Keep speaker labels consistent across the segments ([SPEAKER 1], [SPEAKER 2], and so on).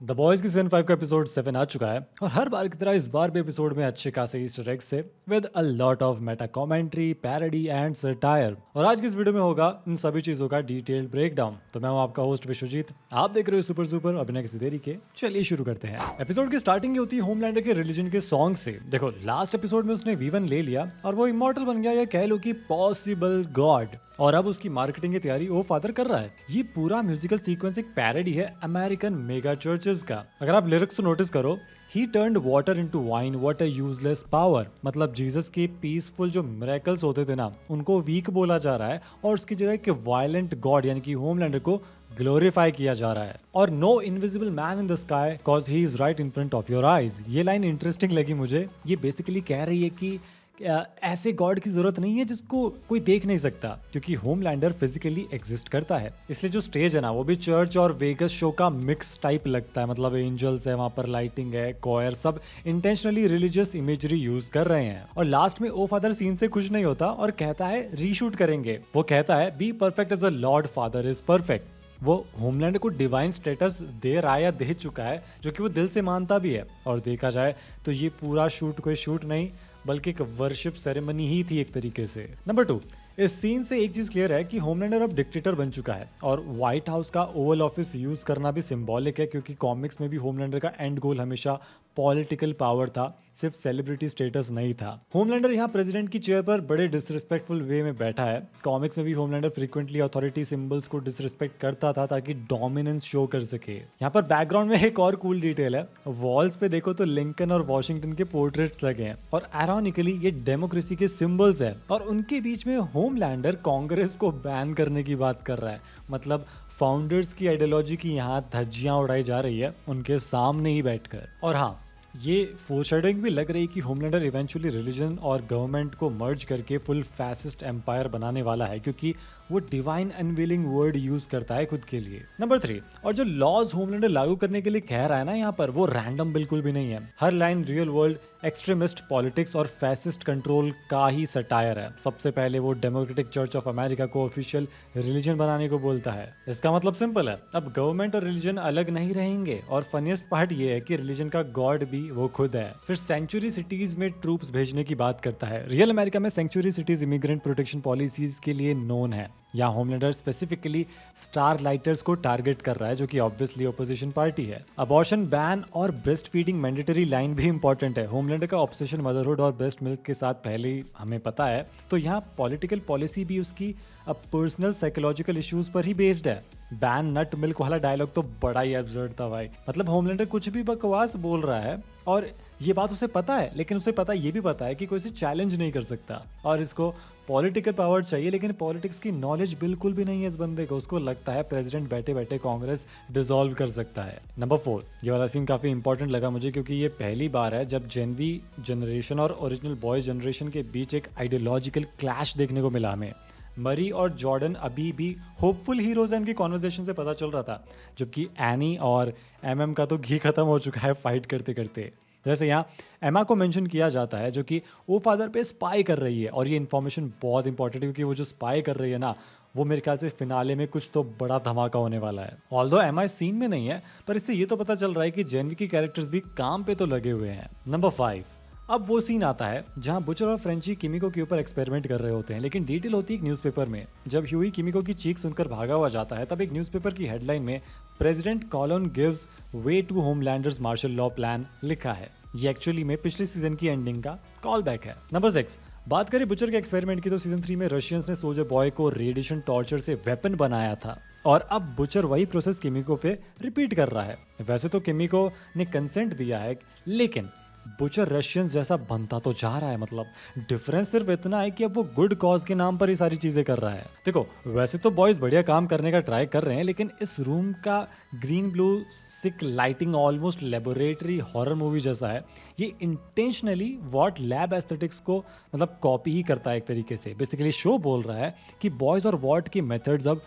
[SPEAKER 1] The boys की season 5 का episode 7 आ चुका है और हर बार की तरह इस बार भी एपिसोड में अच्छे खासे ईस्टर एग्स थे with a lot of Meta commentary, parody and satire. और आज की इस वीडियो में होगा इन सभी चीजों का डिटेल्ड ब्रेकडाउन। तो मैं हूं आपका होस्ट विश्वजीत, आप देख रहे हो सुपर सुपर। और बिना किसी देरी के चलिए शुरू करते हैं। एपिसोड की स्टार्टिंग ही होती है होमलैंडर के रिलीजन के सॉन्ग से। देखो, लास्ट एपिसोड में उसने वी1 ले लिया और वो इमॉर्टल बन गया, या कह लो कि पॉसिबल गॉड। और अब उसकी मार्केटिंग की तैयारी ओ फादर कर रहा है। ये पूरा म्यूजिकल सीक्वेंस एक पैरोडी है अमेरिकन मेगा चर्चेस का। अगर आप लिरिक्स को नोटिस करो, ही turned water into wine, what a useless power. मतलब जीसस के पीसफुल जो मिरेकल्स होते थे ना, उनको वीक बोला जा रहा है और उसकी जगह एक वायलेंट गॉड यानी कि होमलैंडर को ग्लोरीफाई किया जा रहा है। और no invisible man in the sky cause he is right in front of your eyes. ये लाइन इंटरेस्टिंग लगी मुझे। ये बेसिकली कह रही है कि ऐसे गॉड की जरूरत नहीं है जिसको कोई देख नहीं सकता, क्योंकि होमलैंडर फिजिकली एग्जिस्ट करता है। इसलिए जो स्टेज है ना, वो भी चर्च और वेगस शो का मिक्स टाइप लगता है। मतलब एंजल्स है वहां पर, लाइटिंग है, कॉयर, सब इंटेंशनली रिलीजियस इमेजरी यूज कर रहे हैं। और लास्ट में ओ फादर सीन से खुश नहीं होता और कहता है रीशूट करेंगे। वो कहता है be perfect as a lord father is perfect. वो होमलैंड को डिवाइन स्टेटस दे रहा है या दे चुका है, जो कि वो दिल से मानता भी है। और देखा जाए तो ये पूरा शूट कोई शूट नहीं बल्कि एक वर्शिप सेरेमनी ही थी एक तरीके से। नंबर 2, इस सीन से एक चीज क्लियर है कि होमलैंडर अब डिक्टेटर बन चुका है और व्हाइट हाउस का ओवल ऑफिस यूज करना भी सिंबॉलिक है, क्योंकि कॉमिक्स में भी होमलैंडर का एंड गोल हमेशा पॉलिटिकल पावर था, सिर्फ सेलिब्रिटी स्टेटस नहीं था। होमलैंडर यहाँ प्रेसिडेंट की चेयर पर बड़े डिसरिस्पेक्टफुल वे में बैठा है। कॉमिक्स में भी होमलैंडर फ्रीक्वेंटली अथॉरिटी सिंबल्स को डिसरिस्पेक्ट करता था ताकि डोमिनेंस शो कर सके। यहाँ पर बैकग्राउंड में एक और कूल डिटेल है, वॉल्स पे देखो तो लिंकन और वॉशिंगटन के पोर्ट्रेट्स लगे हैं और आयरॉनिकली ये डेमोक्रेसी के सिंबल्स है। और उनके बीच में होमलैंडर कांग्रेस को बैन करने की बात कर रहा है। मतलब फाउंडर्स की आइडियोलॉजी की यहाँ धज्जियां उड़ाई जा रही है उनके सामने ही बैठकर। और हाँ, ये फोरशैडोइंग भी लग रही है कि होमलैंडर इवेंचुअली रिलीजन और गवर्नमेंट को मर्ज करके फुल फैसिस्ट एम्पायर बनाने वाला है, क्योंकि वो डिवाइन अनवीलिंग वर्ड यूज करता है खुद के लिए। नंबर 3, और जो लॉज होमलैंडर लागू करने के लिए कह रहा है ना यहाँ पर, वो रैंडम बिल्कुल भी नहीं है। हर line real world extremist politics और फैसिस्ट कंट्रोल का ही सटायर है। सबसे पहले वो डेमोक्रेटिक चर्च ऑफ अमेरिका को ऑफिशियल रिलीजन बनाने को बोलता है। इसका मतलब सिंपल है, अब गवर्नमेंट और रिलीजन अलग नहीं रहेंगे। और फनीस्ट पार्ट ये है कि रिलीजन का गॉड भी वो खुद है। फिर सेंचुरी सिटीज में ट्रूप्स भेजने की बात करता है। रियल अमेरिका में sanctuary cities immigrant protection policies के लिए नोन है। यहाँ होमलैंडर स्पेसिफिकली स्टार लाइटर्स को टारगेट कर रहा है, जो कि ऑब्वियसली ऑपोजिशन पार्टी है। अबॉर्शन बैन और ब्रेस्ट फीडिंग मैंडेटरी लाइन भी इंपॉर्टेंट है। होमलैंडर का ऑब्सेशन मदरहुड और ब्रेस्ट मिल्क के साथ पहले ही हमें पता है, तो यहाँ पॉलिटिकल पॉलिसी भी उसकी पर्सनल साइकोलॉजिकल इश्यूज पर ही बेस्ड है। बैन नट मिल्क वाला डायलॉग तो बड़ा ही एब्सर्ड था भाई। मतलब होमलैंडर कुछ भी बकवास बोल रहा है और ये बात उसे पता है, लेकिन उसे पता ये भी पता है कि कोई इसे चैलेंज नहीं कर सकता। और इसको पॉलिटिकल पावर चाहिए, लेकिन पॉलिटिक्स की नॉलेज बिल्कुल भी नहीं है इस बंदे को। उसको लगता है प्रेसिडेंट बैठे बैठे कांग्रेस डिसॉल्व कर सकता है। नंबर 4, ये वाला सीन काफी इंपॉर्टेंट लगा मुझे, क्योंकि ये पहली बार है जब जेनवी जनरेशन और ओरिजिनल बॉयज जनरेशन के बीच एक आइडियोलॉजिकल क्लैश देखने को मिला हमें। मरी और जॉर्डन अभी भी होपफुल हीरोज हैं, उनकी कॉन्वर्सेशन से पता चल रहा था, जबकि एनी और एमएम का तो घी खत्म हो चुका है फाइट करते करते। जैसे यहाँ एमा को मेंशन किया जाता है, जो कि ओ फादर पे स्पाई कर रही है। और ये इन्फॉर्मेशन बहुत इंपॉर्टेंट है, क्योंकि वो जो स्पाई कर रही है ना, वो मेरे ख्याल से फिनाले में कुछ तो बड़ा धमाका होने वाला है। ऑल्दो एमा इस सीन में नहीं है, पर इससे ये तो पता चल रहा है कि जेनवी की कैरेक्टर्स भी काम पे तो लगे हुए हैं। नंबर 5, अब वो सीन आता है जहां बुचर और फ्रेंची किमिको के ऊपर एक्सपेरिमेंट कर रहे होते हैं, लेकिन डिटेल होती है एक न्यूज़पेपर में। जब ह्यूई किमिको की चीख सुनकर भागा हुआ जाता है, तब एक न्यूज़पेपर की हेडलाइन में president Colon gives way to Homelander's martial law plan लिखा है। ये एक्चुअली में पिछले सीजन की एंडिंग का कॉल बैक है। नंबर 6, बात करें बुचर के एक्सपेरिमेंट की, तो सीजन 3 में रशियंस ने सोल्जर बॉय को रेडिएशन टॉर्चर से वेपन बनाया था और अब बुचर वही प्रोसेस किमिको पे रिपीट कर रहा है। वैसे तो किमिको ने कंसेंट दिया है, लेकिन बुचर रशियंस जैसा बनता तो जा रहा है। मतलब डिफरेंस सिर्फ इतना है कि अब वो गुड कॉज के नाम पर ही सारी चीजें कर रहा है। देखो, वैसे तो बॉयज बढ़िया काम करने का ट्राई कर रहे हैं, लेकिन इस रूम का green blue sick lighting almost laboratory horror movie जैसा है। ये इंटेंशनली वॉट लैब एस्थेटिक्स को मतलब कॉपी ही करता है एक तरीके से। बेसिकली शो बोल रहा है कि बॉयज और वॉट की मेथड्स अब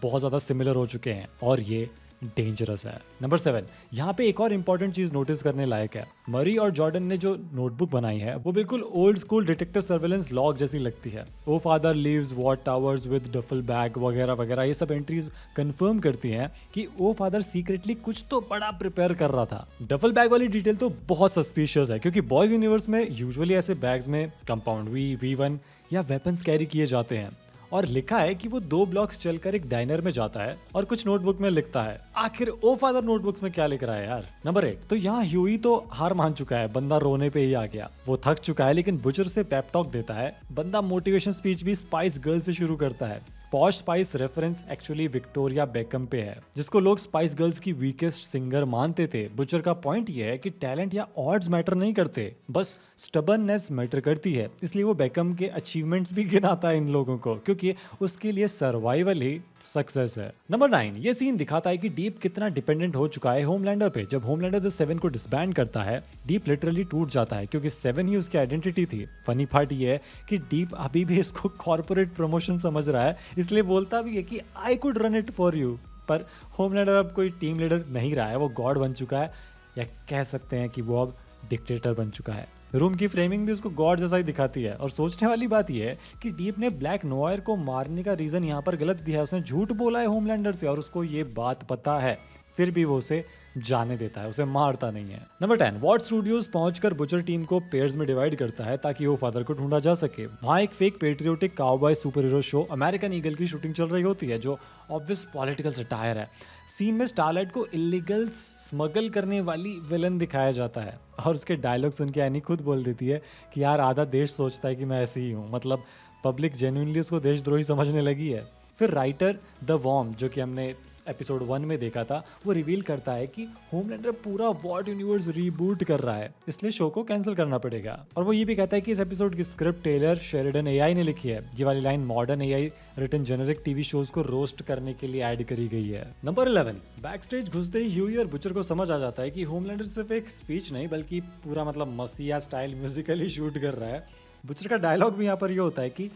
[SPEAKER 1] बहुत ज़्यादा सिमिलर हो चुके हैं और ये डेंजरस है। नंबर 7, यहाँ पे एक और इंपॉर्टेंट चीज नोटिस करने लायक है। मरी और जॉर्डन ने जो नोटबुक बनाई है वो बिल्कुल old school detective surveillance log जैसी लगती है। Oh father leaves Vought towers with duffel bag वगैरह वगैरह, ये सब एंट्रीज कंफर्म करती हैं कि ओ फादर सीक्रेटली कुछ तो बड़ा प्रिपेयर कर रहा था। डफल बैग वाली डिटेल तो बहुत सस्पिशियस है, क्योंकि बॉयज यूनिवर्स में यूजुअली ऐसे बैग्स में कंपाउंड V1 या वेपन्स कैरी किए जाते हैं। और लिखा है कि वो 2 ब्लॉक्स चलकर एक डाइनर में जाता है और कुछ नोटबुक में लिखता है। आखिर ओ फादर नोटबुक्स में क्या लिख रहा है यार। नंबर 8, तो यहाँ ह्यूई तो हार मान चुका है, बंदा रोने पे ही आ गया। वो थक चुका है लेकिन बुचर से पेप टॉक देता है। बंदा मोटिवेशन स्पीच भी स्पाइस गर्ल से शुरू करता है। Posh spice reference actually Victoria become पे है, जिसको लोग स्पाइस गर्ल्स की वीकेस्ट सिंगर मानते थे। बुचर का पॉइंट ये है कि टैलेंट या ऑड्स मैटर नहीं करते, बस स्टबर्ननेस मैटर करती है। इसलिए वो बेकम के अचीवमेंट्स भी गिनाता है इन लोगों को, क्योंकि उसके लिए सर्वाइवल ही सक्सेस है। नंबर 9, ये सीन दिखाता है कि डीप कितना डिपेंडेंट हो चुका है होमलैंडर पे। जब होमलैंडर द 7 को डिसबैंड करता है, डीप लिटरली टूट जाता है, क्योंकि 7 ही उसकी आइडेंटिटी थी। फनी पार्ट ये है कि डीप अभी भी इसको कॉर्पोरेट प्रमोशन समझ रहा है, इसलिए बोलता भी है कि I could run it for you. पर होमलैंडर अब कोई टीम लीडर नहीं रहा है, वो गॉड बन चुका है, या कह सकते हैं कि वो अब डिक्टेटर बन चुका है। रूम की फ्रेमिंग भी उसको गॉड जैसा ही दिखाती है। और सोचने वाली बात यह है कि डीप ने ब्लैक नोयर को मारने का रीजन यहाँ पर गलत दिया है। उसने झूठ बोला है होमलैंडर से और उसको ये बात पता है, फिर भी वो उसे जाने देता है, उसे मारता नहीं है। नंबर 10, वॉट स्टूडियोज पहुंचकर बुचर टीम को पेयर्स में डिवाइड करता है ताकि वो फादर को ढूंढा जा सके। वहां एक fake patriotic cowboy super hero show American eagle की शूटिंग चल रही होती है, जो ऑब्वियस पॉलिटिकल सटायर है। सीन में स्टारलाइट को इलीगल स्मगल करने वाली विलन दिखाया जाता है और उसके डायलॉग सुन के एनी खुद बोल देती है कि यार आधा देश सोचता है कि मैं ऐसी ही हूँ। मतलब पब्लिक जेन्युइनली उसको देशद्रोही समझने लगी है। फिर राइटर द वॉर्म, जो कि हमने एपिसोड 1 में देखा था, वो रिवील करता है कि होमलैंडर पूरा वॉट यूनिवर्स रीबूट कर रहा है, इसलिए शो को कैंसिल करना पड़ेगा। और वो ये भी कहता है कि इस एपिसोड की स्क्रिप्ट टेलर शेरिडन एआई ने लिखी है। ये वाली line modern AI written generic TV shows को रोस्ट करने के लिए ऐड करी गई है। नंबर 11, बैक स्टेज घुसते ही ह्यूई और बुचर को समझ आ जाता है कि होमलैंडर सिर्फ एक स्पीच नहीं बल्कि पूरा मतलब मसीहा स्टाइल म्यूजिकली शूट कर रहा है। बुचर का डायलॉग भी यहाँ पर ये होता है कि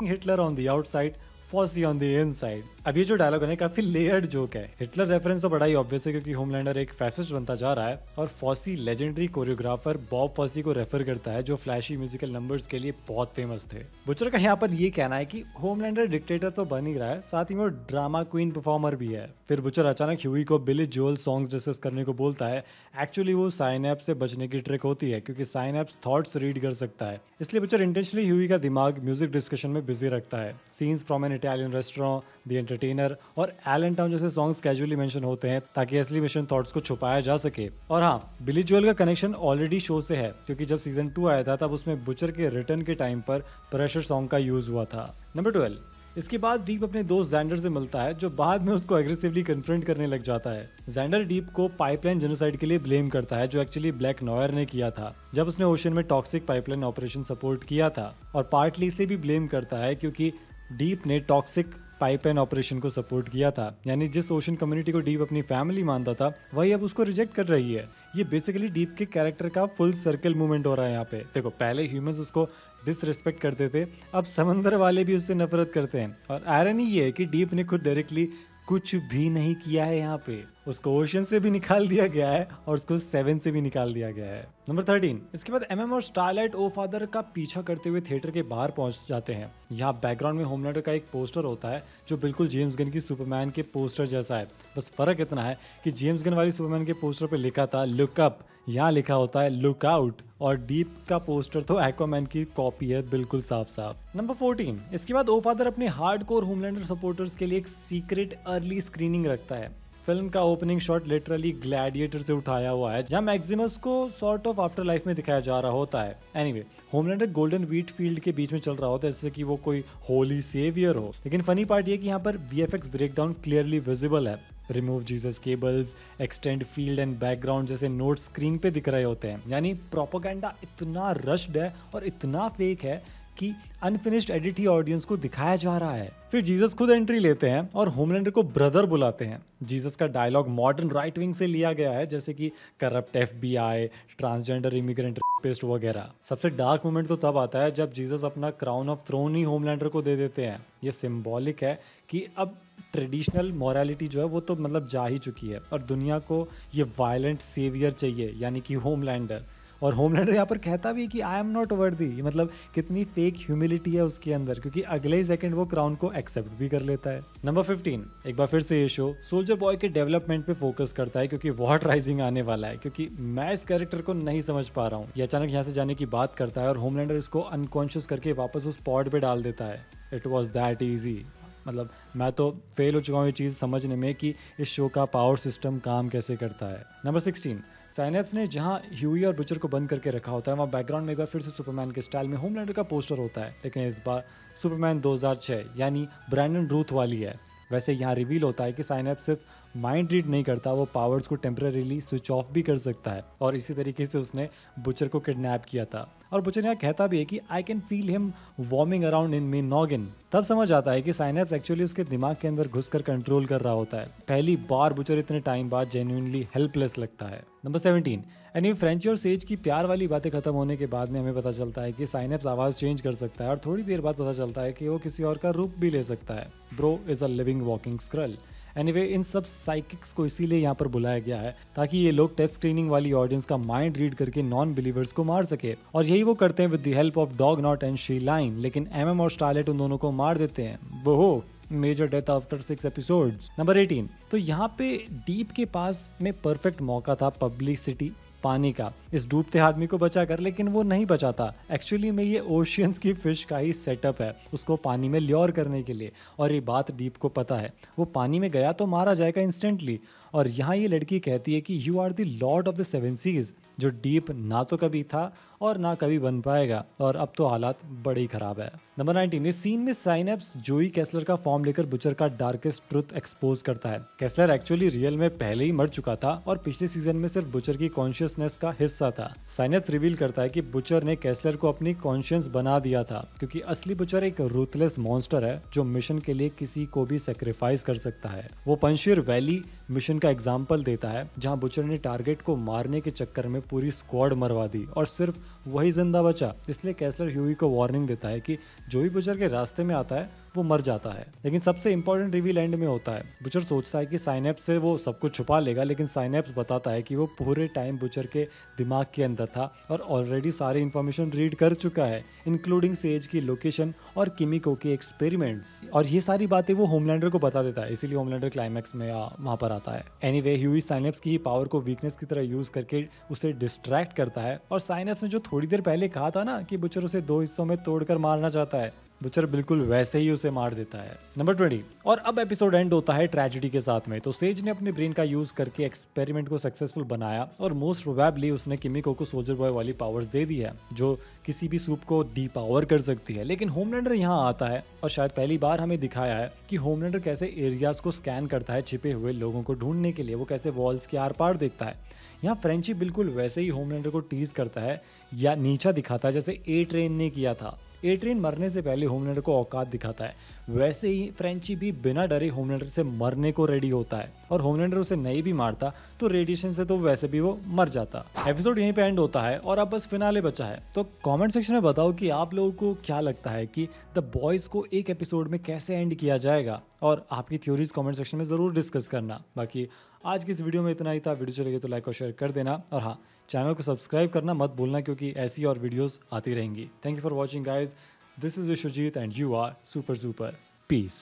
[SPEAKER 1] Hitler on the outside, Fosse on the inside. अब ये जो डायलॉग है काफी लेयर्ड जोक है। हिटलर रेफरेंस तो बड़ा ही ऑब्वियस है क्योंकि होमलैंडर एक फैसिस्ट बनता जा रहा है और Fosse legendary choreographer Bob Fosse को रेफर करता है, जो फ्लैशी म्यूजिकल नंबर्स के लिए बहुत फेमस थे। बुचर का यहाँ पर ये कहना है कि होमलैंडर डिक्टेटर तो बन ही रहा है, साथ ही वो ड्रामा क्वीन परफॉर्मर भी है। फिर बुचर अचानक ह्यूई को बिली जोल सॉन्ग्स डिस्कस करने को बोलता है। एक्चुअली वो साइनैप्स से बचने की ट्रिक होती है, क्योंकि साइनैप्स थॉट्स रीड कर सकता है, इसलिए बुचर इंटेंशनली ह्यूई का दिमाग म्यूजिक डिस्कशन में बिजी रखता है। Scenes from an Italian restaurant, the entertainer और एलन टाउन जैसे सॉन्ग्स कैजुअली मेंशन होते हैं ताकि असली मिशन थॉट्स को छुपाया जा सके। और हाँ, बिली जोएल का कनेक्शन ऑलरेडी शो से है, क्योंकि जब सीजन 2 आया था तब उसमें बुचर के रिटर्न के टाइम पर प्रेशर सॉन्ग का यूज हुआ था। नंबर 12, इसके बाद डीप अपने दोस्त जैंडर से मिलता है, जो बाद में उसको एग्रेसिवली कन्फ्रंट करने लग जाता है। जैंडर डीप को पाइपलाइन जेनोसाइड के लिए ब्लेम करता है, जो एक्चुअली ब्लैक नॉयर ने किया था जब उसने ओशन में टॉक्सिक पाइपलाइन ऑपरेशन सपोर्ट किया था। और पार्टली इसे भी ब्लेम करता है क्योंकि डीप ने टॉक्सिक पाइपलाइन ऑपरेशन को सपोर्ट किया था, यानी जिस ओशन कम्युनिटी को डीप अपनी फैमिली मानता था वही अब उसको रिजेक्ट कर रही है। ये बेसिकली डीप के कैरेक्टर का फुल सर्कल मूवमेंट हो रहा है यहाँ पे। देखो, पहले ह्यूमंस उसको डिसरिस्पेक्ट करते थे, अब समंदर वाले भी उससे नफरत करते हैं। और आयरनी ये है कि डीप ने खुद डायरेक्टली कुछ भी नहीं किया है यहाँ पे। उसको ओशन से भी निकाल दिया गया है और उसको 7 से भी निकाल दिया गया है। नंबर 13, इसके बाद एमएम और स्टारलाइट ओ फादर का पीछा करते हुए थिएटर के बाहर पहुंच जाते हैं। यहाँ बैकग्राउंड में होमलैंडर का एक पोस्टर होता है जो बिल्कुल जेम्स गन की सुपरमैन के पोस्टर जैसा है। बस फर्क इतना है कि जेम्स गन वाली सुपरमैन के पोस्टर पे लिखा था लुक अप, यहाँ लिखा होता है लुक आउट। और डीप का पोस्टर तो एक्वामैन की कॉपी है, बिल्कुल साफ साफ। नंबर 14, इसके बाद ओ फादर अपने हार्डकोर होमलैंडर सपोर्टर्स के लिए एक सीक्रेट अर्ली स्क्रीनिंग रखता है। फिल्म का ओपनिंग शॉट लिटरली ग्लैडिएटर से उठाया हुआ है, जहां मैक्सिमस को सॉर्ट ऑफ आफ्टर लाइफ में दिखाया जा रहा होता है। Anyway, Homelander golden wheat field के बीच में चल रहा होता है जैसे कि वो कोई होली सेवियर हो। लेकिन फनी पार्ट ये कि यहाँ पर वीएफएक्स ब्रेकडाउन क्लियरली विजिबल है। Remove Jesus cables, extend field and background जैसे नोट स्क्रीन पे दिख रहे होते हैं। यानी प्रोपेगेंडा इतना रश्ड है और इतना फेक है कि अनफिनिश्ड एडिट ही ऑडियंस को दिखाया जा रहा है। फिर जीसस खुद एंट्री लेते हैं और होमलैंडर को ब्रदर बुलाते हैं। जीसस का डायलॉग मॉडर्न राइट विंग से लिया गया है, जैसे कि corrupt FBI, transgender immigrant rapist वगैरह। सबसे डार्क मोमेंट तो तब आता है जब जीसस अपना क्राउन ऑफ थ्रोन ही होमलैंडर को दे देते हैं। ये सिंबॉलिक है कि अब ट्रेडिशनल मॉरलिटी जो है वो तो मतलब जा ही चुकी है और दुनिया को ये वायलेंट सेवियर चाहिए, यानी कि होमलैंडर। और होमलैंडर यहाँ पर कहता भी है कि आई एम नॉट वर्दी, मतलब कितनी फेक ह्यूमिलिटी है उसके अंदर, क्योंकि अगले ही सेकंड वो क्राउन को एक्सेप्ट भी कर लेता है। नंबर 15, एक बार फिर से ये शो सोल्जर बॉय के डेवलपमेंट पे फोकस करता है, क्योंकि वॉट राइजिंग आने वाला है। क्योंकि मैं इस कैरेक्टर को नहीं समझ पा रहा हूँ, ये अचानक यहाँ से जाने की बात करता है और होमलैंडर इसको अनकॉन्शियस करके वापस उस पॉड पे डाल देता है। It was that easy. मतलब मैं तो फेल हो चुका हूँ ये चीज़ समझने में कि इस शो का पावर सिस्टम काम कैसे करता है। नंबर 16, साइनेप्स ने जहाँ ह्यूई और बुचर को बंद करके रखा होता है वहाँ बैकग्राउंड में एक बार फिर से सुपरमैन के स्टाइल में होमलैंडर का पोस्टर होता है, लेकिन इस बार सुपरमैन 2006 यानी ब्रैंडन रूथ वाली है। वैसे यहाँ रिवील होता है कि साइनेप्स सिर्फ माइंड रीड नहीं करता, वो पावर्स को टेम्परेरीली स्विच ऑफ भी कर सकता है, और इसी तरीके से उसने बुचर को किडनैप किया था। और बुचर यहाँ कहता भी है कि I can feel him warming around in me noggin. तब समझ आता है कि साइनेप्स एक्चुअली उसके दिमाग के अंदर घुसकर कंट्रोल कर रहा होता है। पहली बार बुचर इतने टाइम बाद जेन्युइनली हेल्पलेस लगता है। नंबर 17, एनी फ्रेंची और सेज की प्यार वाली बातें खत्म होने के बाद में हमें पता चलता है कि साइनेप्स आवाज़ चेंज कर सकता है, और थोड़ी देर बाद पता चलता है कि वो किसी और का रूप भी ले सकता है। Bro is a living walking Skrull. Anyway, इन सब साइकिक्स को इसीलिए यहाँ पर बुलाया गया है ताकि ये लोग टेस्ट स्क्रीनिंग वाली ऑडियंस का माइंड रीड करके नॉन बिलीवर्स को मार सके, और यही वो करते हैं with the help of dog knot and she line. लेकिन एमएम और स्टारलेट उन दोनों को मार देते हैं। वो हो major death after 6 episodes. Number 18, तो यहाँ पे डीप के पास में परफेक्ट मौका था पब्लिसिटी पानी का इस डूबते आदमी को बचा कर, लेकिन वो नहीं बचाता। एक्चुअली में ये ओशियंस की फिश का ही सेटअप है उसको पानी में ल्योर करने के लिए, और ये बात डीप को पता है। वो पानी में गया तो मारा जाएगा इंस्टेंटली, और यहाँ ये लड़की कहती है कि you are the lord of the 7 seas, जो डीप ना तो कभी था और ना कभी बन पाएगा, और अब तो हालात बड़े ही खराब है। नंबर 19, इस सीन में साइनेप्स जोई कैसलर का फॉर्म लेकर बुचर का डार्केस्ट ट्रुथ एक्सपोज करता है। कैसलर एक्चुअली रियल में पहले ही मर चुका था और पिछले सीजन में सिर्फ बुचर की कॉन्शियसनेस का हिस्सा था। साइनेप्स रिवील करता है कि बुचर ने कैसलर को अपनी कॉन्शियस बना दिया था, क्योंकि असली बुचर एक रूथलेस मॉन्स्टर है जो मिशन के लिए किसी को भी सेक्रीफाइस कर सकता है। वो पंशीर वैली मिशन का एग्जाम्पल देता है जहां बुचर ने टारगेट को मारने के चक्कर में पूरी स्क्वाड मरवा दी और सिर्फ वही जिंदा बचा। इसलिए कैसलर ह्यूई को वार्निंग देता है कि जो भी बुचर के रास्ते में आता है वो मर जाता है। लेकिन सबसे इंपॉर्टेंट रिवील एंड में होता है। बुचर सोचता है कि साइनेप्स से वो सब कुछ छुपा लेगा, लेकिन साइनेप्स बताता है कि वो पूरे टाइम बुचर के दिमाग के अंदर था और ऑलरेडी सारी इन्फॉर्मेशन रीड कर चुका है, इंक्लूडिंग सेज की लोकेशन और किमिको के एक्सपेरिमेंट्स। और ये सारी बातें वो होमलैंडर को बता देता है, इसीलिए होमलैंडर क्लाइमैक्स में वहां पर आता है। एनीवे, ह्यूई साइनेप्स की पावर को वीकनेस की तरह यूज करके उसे डिस्ट्रैक्ट करता है, और साइनेप्स ने जो थोड़ी देर पहले कहा था ना कि बुचर उसे 2 हिस्सों में तोड़कर मारना चाहता है, बुचर बिल्कुल वैसे ही उसे मार देता है। नंबर 20, और अब एपिसोड एंड होता है ट्रेजेडी के साथ में। तो सेज ने अपने ब्रेन का यूज करके एक्सपेरिमेंट को सक्सेसफुल बनाया, और मोस्ट प्रोबेबली उसने किमिको को सोल्जर बॉय वाली पावर्स दे दी है जो किसी भी सूप को डीपावर कर सकती है। लेकिन होमलैंडर यहाँ आता है और शायद पहली बार हमें दिखाया है कि होमलैंडर कैसे एरियाज को स्कैन करता है छिपे हुए लोगों को ढूंढने के लिए, वो कैसे वॉल्स के आर पार देखता है। यहाँ फ्रेंची बिल्कुल वैसे ही होमलैंडर को टीज करता है या नीचा दिखाता है जैसे ए ट्रेन ने किया था। ए ट्रेन मरने से पहले होमलैंडर को औकात दिखाता है, वैसे ही फ्रेंची भी बिना डरे होमलैंडर से मरने को रेडी होता है, और होमलैंडर उसे नहीं भी मारता तो रेडिएशन से तो वैसे भी वो मर जाता। एपिसोड यहीं पे एंड होता है और अब बस फिनाले बचा है। तो कमेंट सेक्शन में बताओ कि आप लोगों को क्या लगता है कि द बॉयज को एक एपिसोड में कैसे एंड किया जाएगा, और आपकी थ्योरीज कमेंट सेक्शन में ज़रूर डिस्कस करना। बाकी आज की इस वीडियो में इतना ही था। वीडियो चलेगी तो लाइक और शेयर कर देना, और हाँ, चैनल को सब्सक्राइब करना मत भूलना, क्योंकि ऐसी और वीडियोस आती रहेंगी। Thank you for watching guys, this is Vishwajeet and you are super super piece.